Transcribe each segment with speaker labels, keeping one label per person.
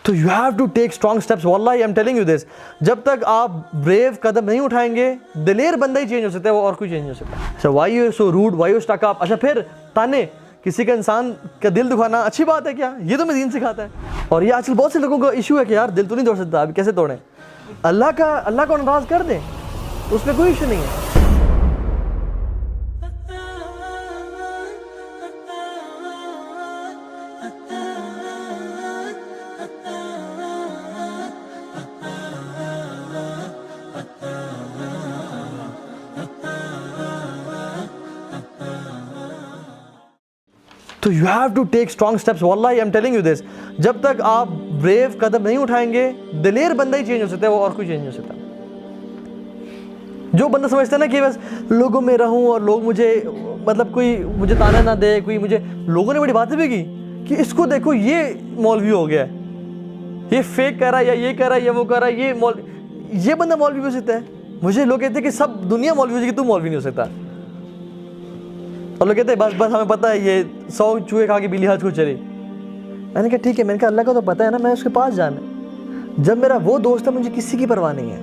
Speaker 1: تو you have to take strong steps. واللہ I am telling you this, جب تک آپ بریو قدم نہیں اٹھائیں گے, دلیر بندہ ہی چینج ہو سکتا ہے, وہ اور کوئی چینج نہیں ہو سکتا. اچھا why you so rude, why you stick up. اچھا پھر تانے, کسی کا انسان کا دل دکھانا اچھی بات ہے کیا؟ یہ تو میں دین سکھاتا ہے. اور یہ آج کل بہت سے لوگوں کا ایشو ہے کہ یار دل تو نہیں توڑ سکتا, ابھی کیسے توڑیں؟ اللہ کو ناراض کر دیں, اس میں کوئی ایشو نہیں ہے. تو you have to take strong steps. واللہ I am telling you this, جب تک آپ بریو قدم نہیں اٹھائیں گے, دلیر بندہ ہی چینج ہو سکتا ہے, وہ اور کوئی چینج نہیں ہو سکتا. جو بندہ سمجھتا ہے نا کہ بس لوگوں میں رہوں اور لوگ مجھے مطلب کوئی مجھے تانا نہ دے, کوئی مجھے, لوگوں نے بڑی باتیں بھی کی کہ اس کو دیکھو یہ مولوی ہو گیا ہے, یہ فیک کر رہا ہے, یا یہ کر رہا ہے, یا وہ کر رہا ہے, یہ بندہ مولوی ہو سکتا ہے. مجھے لوگ کہتے ہیں کہ سب دنیا مولوی ہو جائے گی, تو مولوی نہیں ہو سکتا. اور لوگ کہتے ہیں بس ہمیں پتہ ہے یہ 100 چوہے کھا کے بلی ہاتھ کو چلی. میں نے کہا ٹھیک ہے, میں نے کہا اللہ کا تو پتہ ہے نا, میں اس کے پاس جانا ہے. جب میرا وہ دوست ہے مجھے کسی کی پرواہ نہیں ہے,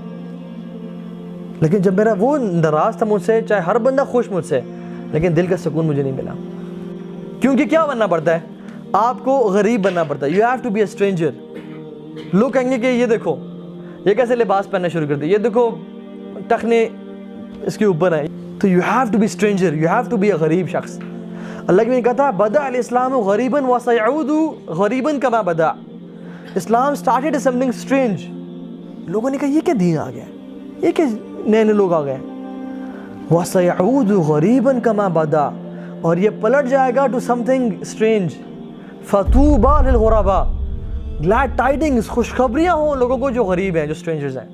Speaker 1: لیکن جب میرا وہ ناراض تھا مجھ سے, چاہے ہر بندہ خوش مجھ سے, لیکن دل کا سکون مجھے نہیں ملا. کیونکہ کیا بننا پڑتا ہے, آپ کو غریب بننا پڑتا ہے. You have to be a stranger. لوگ کہیں گے کہ یہ دیکھو یہ کیسے لباس پہننا شروع کر دیا, یہ دیکھو ٹخنے اس کے اوپر ہیں. تو you have to be stranger, you have to be a غریب شخص. اللہ نے کہا تھا بدأ الاسلام غریبا وسيعود غریبا كما بدأ. اسلام started as something strange. لوگوں نے کہا یہ کیا دین آ گیا, یہ کیا نئے نئے لوگ آ گئے. وسيعود غریبا كما بدأ, اور یہ پلٹ جائے گا to something strange. فطوبى للغرباء, glad tidings, خوشخبریاں ہوں لوگوں کو جو غریب ہیں, جو strangers ہیں.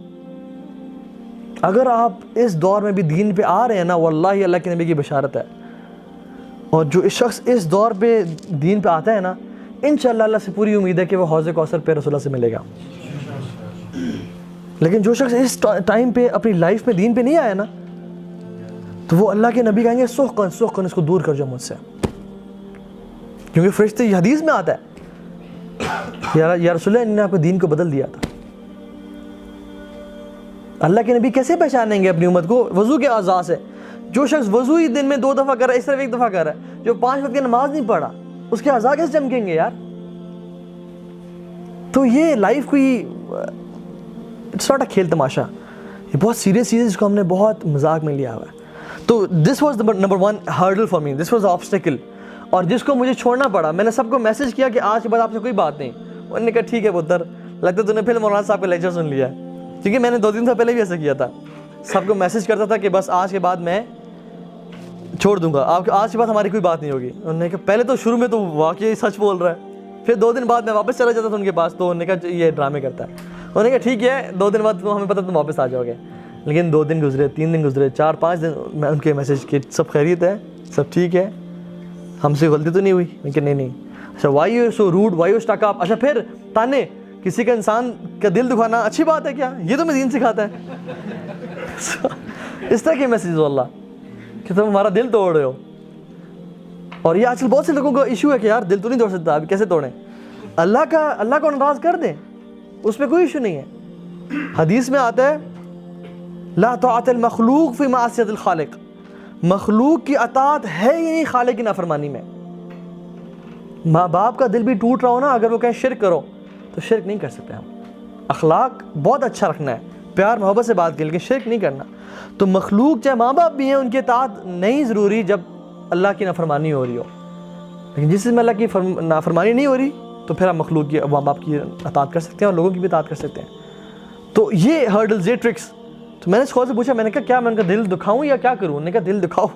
Speaker 1: اگر آپ اس دور میں بھی دین پہ آ رہے ہیں نا, واللہ اللہ کے نبی کی بشارت ہے. اور جو اس شخص اس دور پہ دین پہ آتا ہے نا, انشاءاللہ اللہ سے پوری امید ہے کہ وہ حوض کوثر پہ رسول اللہ سے ملے گا. لیکن جو شخص اس ٹائم پہ اپنی لائف میں دین پہ نہیں آیا نا, تو وہ اللہ کے نبی کہیں گے سحقاً سحقاً, اس کو دور کر جاؤ مجھ سے. کیونکہ فرشتے یہ حدیث میں آتا ہے یا رسول اللہ نے آپ کو دین کو بدل دیا تھا. اللہ کے نبی کیسے پہچانیں گے اپنی امت کو؟ وضو کے اعضاء سے. جو شخص وضو ہی دن میں 2 دفعہ کر رہا ہے, اس طرف 1 دفعہ کر رہا ہے, جو 5 وقت کی نماز نہیں پڑھا, اس کے اعضاء کیسے چمکیں گے یار؟ تو یہ لائف کوئی اٹس ناٹ اے کھیل تماشا, یہ بہت سیریس چیز ہے جس کو ہم نے بہت مذاق میں لیا ہوا ہے. تو this was number 1 hurdle for me, this was obstacle. اور جس کو مجھے چھوڑنا پڑا, میں نے سب کو میسج کیا کہ آج کے بعد آپ سے کوئی بات نہیں. انہوں نے کہا ٹھیک ہے پتر, لگتا ہے تو نے پھر مولانا صاحب کا لیکچر سن لیا ہے. کیونکہ میں نے 2 دن سے پہلے بھی ایسا کیا تھا, سب کو میسج کرتا تھا کہ بس آج کے بعد میں چھوڑ دوں گا, آپ آج کے بعد ہماری کوئی بات نہیں ہوگی. انہوں نے کہا پہلے تو شروع میں تو واقعی سچ بول رہا ہے, پھر 2 دن بعد میں واپس چلا جاتا تھا ان کے پاس, تو انہوں نے کہا یہ ڈرامے کرتا ہے. انہوں نے کہا ٹھیک ہے 2 دن بعد ہمیں پتہ تم واپس آ جاؤ گے. لیکن 2 دن گزرے, 3 دن گزرے, 4-5 دن, میں ان کے میسج کی سب خیریت ہے, سب ٹھیک ہے, ہم سے غلطی تو نہیں ہوئی؟ میں کہ نہیں. اچھا why you so rude, why you stick up. اچھا پھر تانے, کسی کا انسان کا دل دکھانا اچھی بات ہے کیا؟ یہ تو میں دین سکھاتا ہے. اس طرح کے میسیج واللہ کہ تم ہمارا دل توڑ رہے ہو. اور یہ آج کل بہت سے لوگوں کا ایشو ہے کہ یار دل تو نہیں توڑ سکتا, ابھی کیسے توڑیں؟ اللہ کو ناراض کر دیں, اس میں کوئی ایشو نہیں ہے. حدیث میں آتا ہے لا طاعت المخلوق فی معصیت الخالق, مخلوق کی اطاعت ہے ہی نہیں خالق کی نافرمانی میں. ماں باپ کا دل بھی ٹوٹ رہا ہو نا, اگر وہ کہیں شرک کرو تو شرک نہیں کر سکتے ہم. اخلاق بہت اچھا رکھنا ہے, پیار محبت سے بات کی, لیکن شرک نہیں کرنا. تو مخلوق چاہے ماں باپ بھی ہیں, ان کی اطاعت نہیں ضروری جب اللہ کی نافرمانی ہو رہی ہو. لیکن جس میں اللہ کی نافرمانی نہیں ہو رہی, تو پھر آپ مخلوق کی, ماں باپ کی اطاعت کر سکتے ہیں اور لوگوں کی بھی اطاعت کر سکتے ہیں. تو یہ ہرڈلز, یہ ٹرکس. تو میں نے اسکول سے پوچھا, میں نے کہا کیا میں ان کا دل دکھاؤں یا کیا کروں؟ انہوں نے کہا دل دکھاؤ,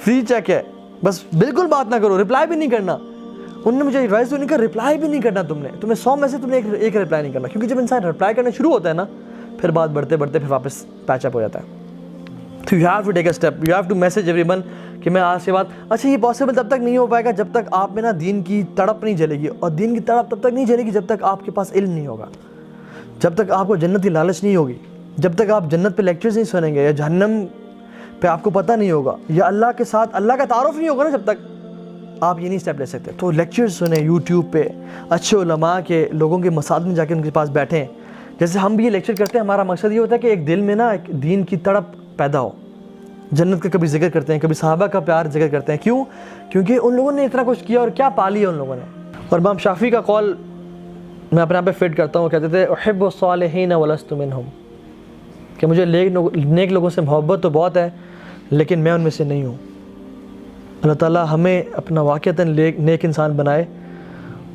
Speaker 1: فری چیک ہے, بس بالکل بات نہ کرو, رپلائی بھی نہیں کرنا. انہوں نے مجھے ایڈوائس دی, انہوں نے کہا رپلائی بھی نہیں کرنا تمہیں 100 میں سے تم نے ایک رپلائی نہیں کرنا, کیونکہ جب انسان رپلائی کرنا شروع ہوتا ہے نا, پھر بات بڑھتے بڑھتے پھر واپس پیچ اپ ہو جاتا ہے. تو you have to take a step, you have to message everyone کہ میں آج کے بعد. اچھا یہ پاسبل تب تک نہیں ہو پائے گا جب تک آپ میں نا دین کی تڑپ نہیں جلے گی, اور دین کی تڑپ تب تک نہیں جلے گی جب تک آپ کے پاس علم نہیں ہوگا, جب تک آپ کو جنت کی لالچ نہیں ہوگی, جب تک آپ جنت پہ لیکچرز نہیں سنیں گے, یا جہنم پہ آپ کو پتہ نہیں ہوگا, یا اللہ کے ساتھ اللہ کا تعارف نہیں ہوگا نا جب تک, آپ یہ نہیں اسٹیپ لے سکتے. تو لیکچرز سنیں یوٹیوب پہ, اچھے علماء کے, لوگوں کے مساجد میں جا کے ان کے پاس بیٹھیں. جیسے ہم بھی یہ لیکچر کرتے ہیں, ہمارا مقصد یہ ہوتا ہے کہ ایک دل میں نا ایک دین کی تڑپ پیدا ہو. جنت کا کبھی ذکر کرتے ہیں, کبھی صحابہ کا پیار ذکر کرتے ہیں. کیوں؟ کیونکہ ان لوگوں نے اتنا کچھ کیا اور کیا پا لیا ان لوگوں نے. اور امام شافعی کا قول میں اپنے آپ پہ فٹ کرتا ہوں, کہتے تھے احب الصالحین ولست منہم, کہ مجھے نیک لوگوں سے محبت تو بہت ہے لیکن میں ان میں سے نہیں ہوں. اللہ تعالیٰ ہمیں اپنا واقعتاً نیک انسان بنائے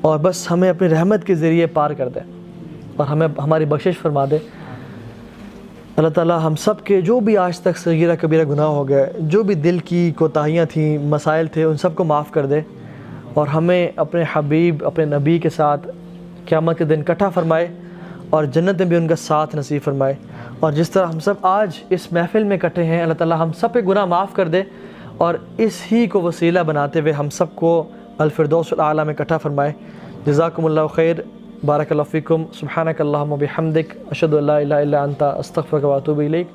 Speaker 1: اور بس ہمیں اپنی رحمت کے ذریعے پار کر دے اور ہمیں ہماری بخشش فرما دے. اللہ تعالیٰ ہم سب کے جو بھی آج تک صغیرہ کبیرہ گناہ ہو گئے, جو بھی دل کی کوتاہیاں تھیں, مسائل تھے, ان سب کو معاف کر دے اور ہمیں اپنے حبیب, اپنے نبی کے ساتھ قیامت کے دن اکٹھا فرمائے اور جنت میں بھی ان کا ساتھ نصیب فرمائے. اور جس طرح ہم سب آج اس محفل میں اکٹھے ہیں, اللہ تعالیٰ ہم سب پہ گناہ معاف کر دے اور اس ہی کو وسیلہ بناتے ہوئے ہم سب کو الفردوس الاعلیٰ میں اکٹھا فرمائے. جزاکم اللہ خیر, بارک اللہ فیکم, سبحانک اللہم و بحمدک, اشہد ان لا الہ الا انت, استغفرک و اتوب الیک.